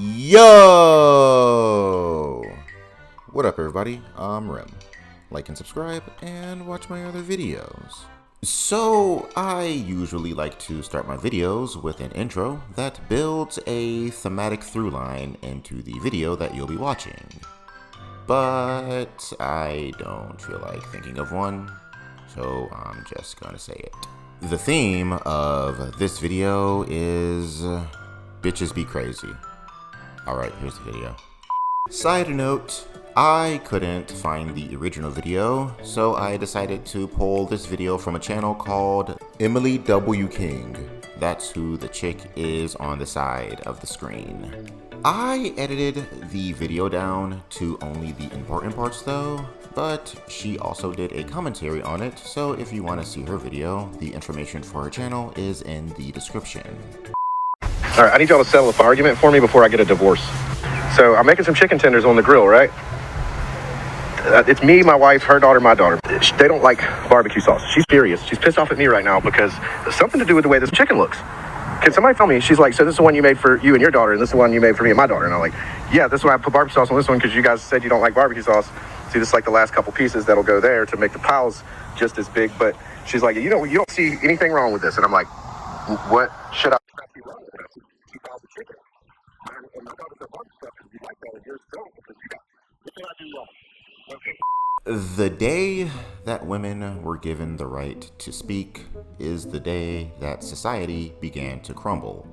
Yo! What up, everybody? I'm Rem. Like and subscribe and watch my other videos. So, I usually like to start my videos with an intro that builds a thematic through line into the video that you'll be watching. But I don't feel like thinking of one, so I'm just gonna say it. The theme of this video is bitches be crazy. Alright, here's the video. Side note, I couldn't find the original video, so I decided to pull this video from a channel called Emily W. King. That's who the chick is on the side of the screen. I edited the video down to only the important parts though, but she also did a commentary on it, so if you want to see her video, the information for her channel is in the description. All right, I need y'all to settle this argument for me before I get a divorce. So I'm making some chicken tenders on the grill, right? It's me, my wife, her daughter, my daughter. They don't like barbecue sauce. She's furious. She's pissed off at me right now because there's something to do with the way this chicken looks. Can somebody tell me? She's like, so this is the one you made for you and your daughter, and this is the one you made for me and my daughter. And I'm like, yeah, this is why I put barbecue sauce on this one because you guys said you don't like barbecue sauce. See, this is like the last couple pieces that'll go there to make the piles just as big. But she's like, you don't see anything wrong with this. And I'm like, what should I see wrong with this? 2,000 chicken. And my daughter said barbecue sauce because you like that, and yours don't because you got. What can I do wrong? Okay. The day that women were given the right to speak is the day that society began to crumble.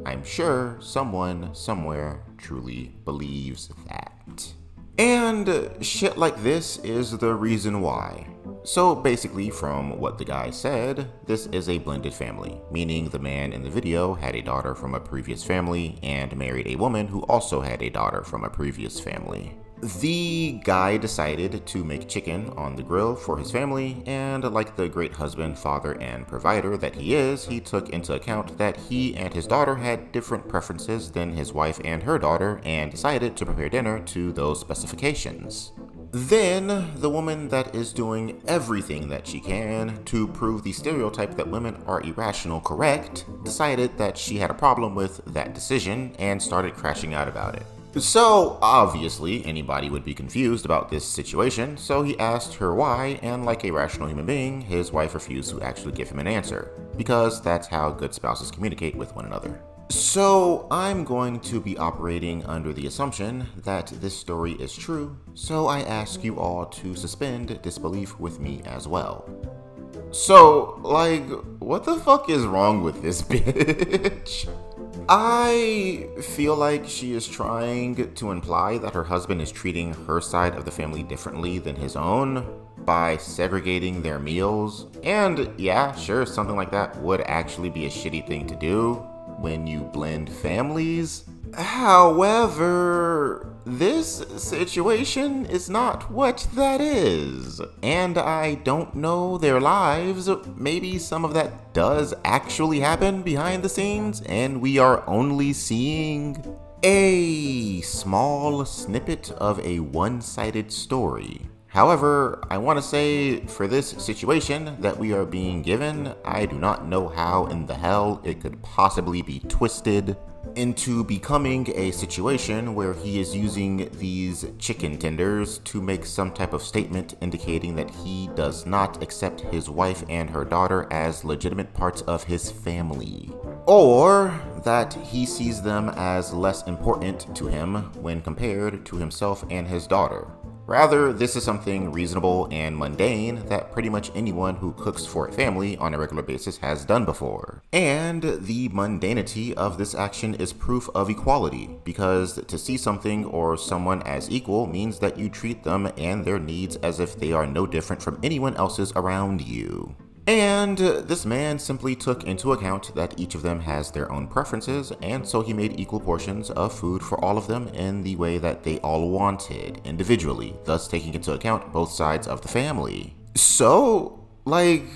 I'm sure someone somewhere truly believes that. And shit like this is the reason why. So basically, from what the guy said, this is a blended family, meaning the man in the video had a daughter from a previous family and married a woman who also had a daughter from a previous family. The guy decided to make chicken on the grill for his family, and like the great husband, father, and provider that he is, he took into account that he and his daughter had different preferences than his wife and her daughter, and decided to prepare dinner to those specifications. Then, the woman that is doing everything that she can to prove the stereotype that women are irrational correct, decided that she had a problem with that decision and started crashing out about it. So, obviously, anybody would be confused about this situation, so he asked her why, and like a rational human being, his wife refused to actually give him an answer, because that's how good spouses communicate with one another. So, I'm going to be operating under the assumption that this story is true, so I ask you all to suspend disbelief with me as well. So, like, what the fuck is wrong with this bitch? I feel like she is trying to imply that her husband is treating her side of the family differently than his own by segregating their meals. And yeah, sure, something like that would actually be a shitty thing to do when you blend families. However, this situation is not what that is, and I don't know their lives. Maybe some of that does actually happen behind the scenes, and we are only seeing a small snippet of a one-sided story. However, I want to say for this situation that we are being given, I do not know how in the hell it could possibly be twisted into becoming a situation where he is using these chicken tenders to make some type of statement indicating that he does not accept his wife and her daughter as legitimate parts of his family, or that he sees them as less important to him when compared to himself and his daughter. Rather, this is something reasonable and mundane that pretty much anyone who cooks for a family on a regular basis has done before. And the mundanity of this action is proof of equality, because to see something or someone as equal means that you treat them and their needs as if they are no different from anyone else's around you. And this man simply took into account that each of them has their own preferences, and so he made equal portions of food for all of them in the way that they all wanted, individually, thus taking into account both sides of the family. So, like,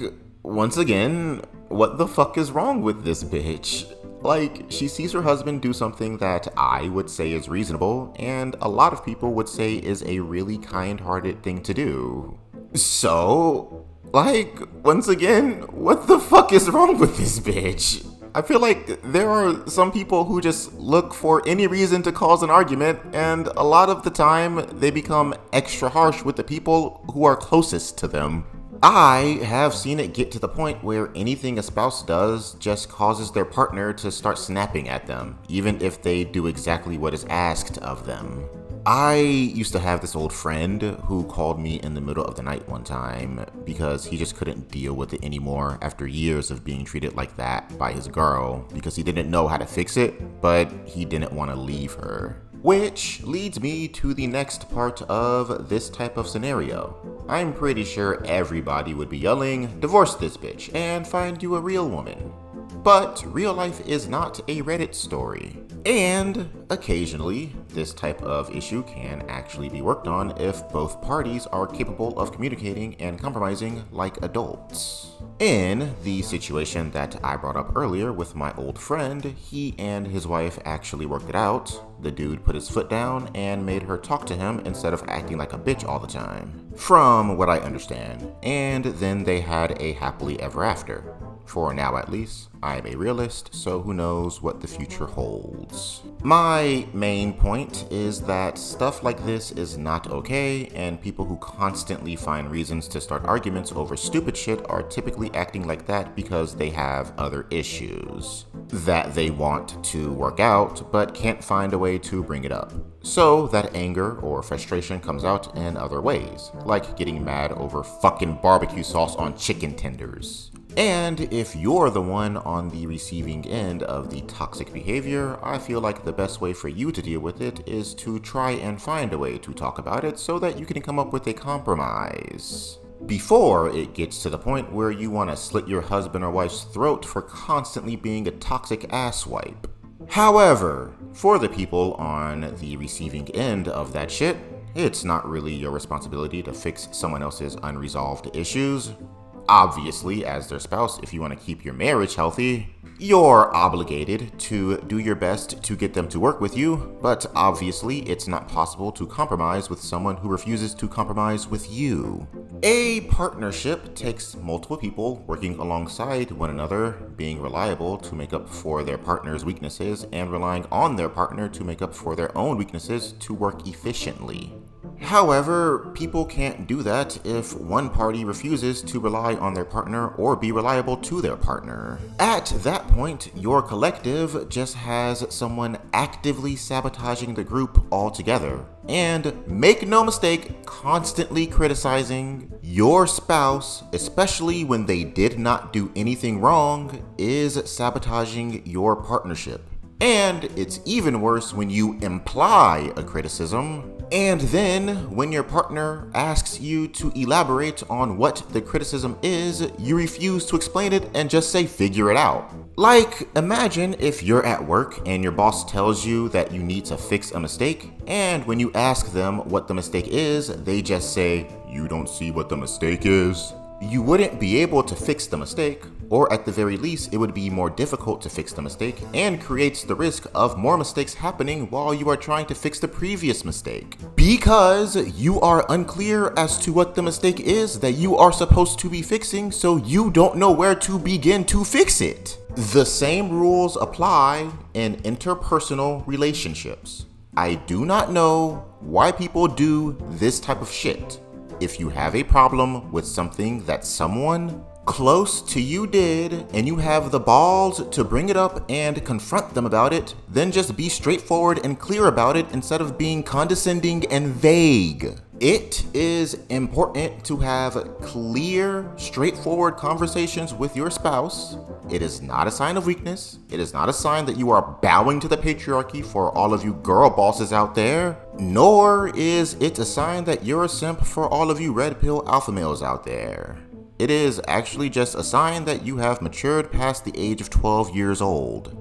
once again, what the fuck is wrong with this bitch? Like, she sees her husband do something that I would say is reasonable, and a lot of people would say is a really kind-hearted thing to do. So, like, once again, what the fuck is wrong with this bitch? I feel like there are some people who just look for any reason to cause an argument, and a lot of the time they become extra harsh with the people who are closest to them. I have seen it get to the point where anything a spouse does just causes their partner to start snapping at them, even if they do exactly what is asked of them. I used to have this old friend who called me in the middle of the night one time because he just couldn't deal with it anymore after years of being treated like that by his girl because he didn't know how to fix it, but he didn't want to leave her. Which leads me to the next part of this type of scenario. I'm pretty sure everybody would be yelling, "Divorce this bitch and find you a real woman." But real life is not a Reddit story. And occasionally, this type of issue can actually be worked on if both parties are capable of communicating and compromising like adults. In the situation that I brought up earlier with my old friend, he and his wife actually worked it out. The dude put his foot down and made her talk to him instead of acting like a bitch all the time, from what I understand. And then they had a happily ever after. For now at least. I am a realist, so who knows what the future holds. My main point is that stuff like this is not okay, and people who constantly find reasons to start arguments over stupid shit are typically acting like that because they have other issues that they want to work out, but can't find a way to bring it up. So that anger or frustration comes out in other ways, like getting mad over fucking barbecue sauce on chicken tenders. And if you're the one on the receiving end of the toxic behavior, I feel like the best way for you to deal with it is to try and find a way to talk about it so that you can come up with a compromise, before it gets to the point where you want to slit your husband or wife's throat for constantly being a toxic asswipe. However, for the people on the receiving end of that shit, it's not really your responsibility to fix someone else's unresolved issues. Obviously, as their spouse, if you want to keep your marriage healthy, you're obligated to do your best to get them to work with you, but obviously it's not possible to compromise with someone who refuses to compromise with you. A partnership takes multiple people working alongside one another, being reliable to make up for their partner's weaknesses, and relying on their partner to make up for their own weaknesses to work efficiently. However, people can't do that if one party refuses to rely on their partner or be reliable to their partner. At that point, your collective just has someone actively sabotaging the group altogether. And make no mistake, constantly criticizing your spouse, especially when they did not do anything wrong, is sabotaging your partnership. And it's even worse when you imply a criticism, and then when your partner asks you to elaborate on what the criticism is, you refuse to explain it and just say, "Figure it out." Like, imagine if you're at work and your boss tells you that you need to fix a mistake, and when you ask them what the mistake is, they just say, "You don't see what the mistake is?" You wouldn't be able to fix the mistake, or at the very least, it would be more difficult to fix the mistake and creates the risk of more mistakes happening while you are trying to fix the previous mistake. Because you are unclear as to what the mistake is that you are supposed to be fixing, so you don't know where to begin to fix it. The same rules apply in interpersonal relationships. I do not know why people do this type of shit. If you have a problem with something that someone close to you did, and you have the balls to bring it up and confront them about it, then just be straightforward and clear about it instead of being condescending and vague. It is important to have clear, straightforward conversations with your spouse. It is not a sign of weakness. It is not a sign that you are bowing to the patriarchy for all of you girl bosses out there. Nor is it a sign that you're a simp for all of you red pill alpha males out there. It is actually just a sign that you have matured past the age of 12 years old.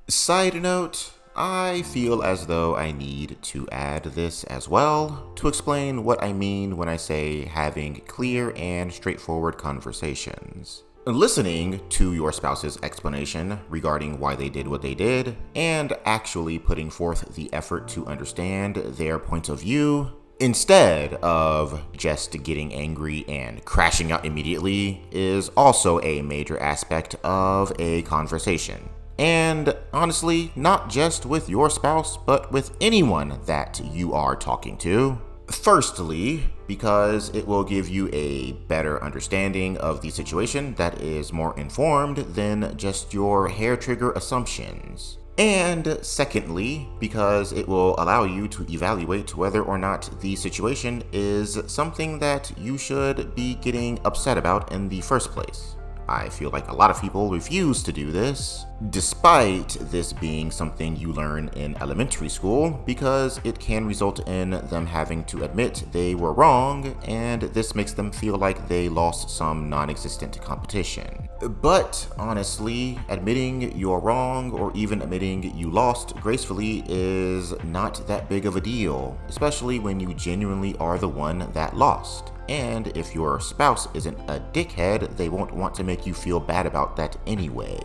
Side note, I feel as though I need to add this as well to explain what I mean when I say having clear and straightforward conversations. Listening to your spouse's explanation regarding why they did what they did, and actually putting forth the effort to understand their point of view, instead of just getting angry and crashing out immediately, is also a major aspect of a conversation. And honestly, not just with your spouse, but with anyone that you are talking to. Firstly, because it will give you a better understanding of the situation that is more informed than just your hair trigger assumptions. And secondly, because it will allow you to evaluate whether or not the situation is something that you should be getting upset about in the first place. I feel like a lot of people refuse to do this, despite this being something you learn in elementary school, because it can result in them having to admit they were wrong, and this makes them feel like they lost some non-existent competition. But honestly, admitting you're wrong or even admitting you lost gracefully is not that big of a deal, especially when you genuinely are the one that lost. And if your spouse isn't a dickhead, they won't want to make you feel bad about that anyway.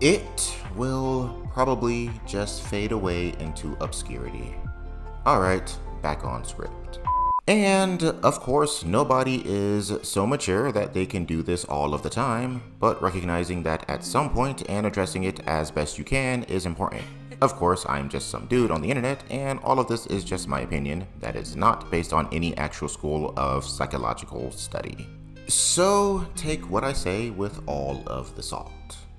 It will probably just fade away into obscurity. Alright, back on script. And of course, nobody is so mature that they can do this all of the time, but recognizing that at some point and addressing it as best you can is important. Of course, I'm just some dude on the internet, and all of this is just my opinion that is not based on any actual school of psychological study. So take what I say with all of the salt.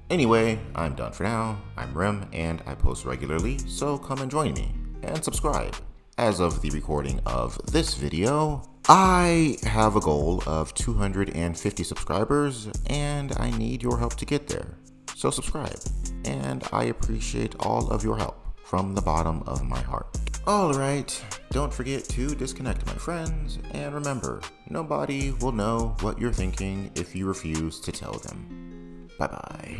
Anyway, I'm done for now. I'm Rim, and I post regularly, so come and join me, and subscribe. As of the recording of this video, I have a goal of 250 subscribers, and I need your help to get there. So subscribe, and I appreciate all of your help from the bottom of my heart. Alright, don't forget to disconnect my friends, and remember, nobody will know what you're thinking if you refuse to tell them. Bye-bye.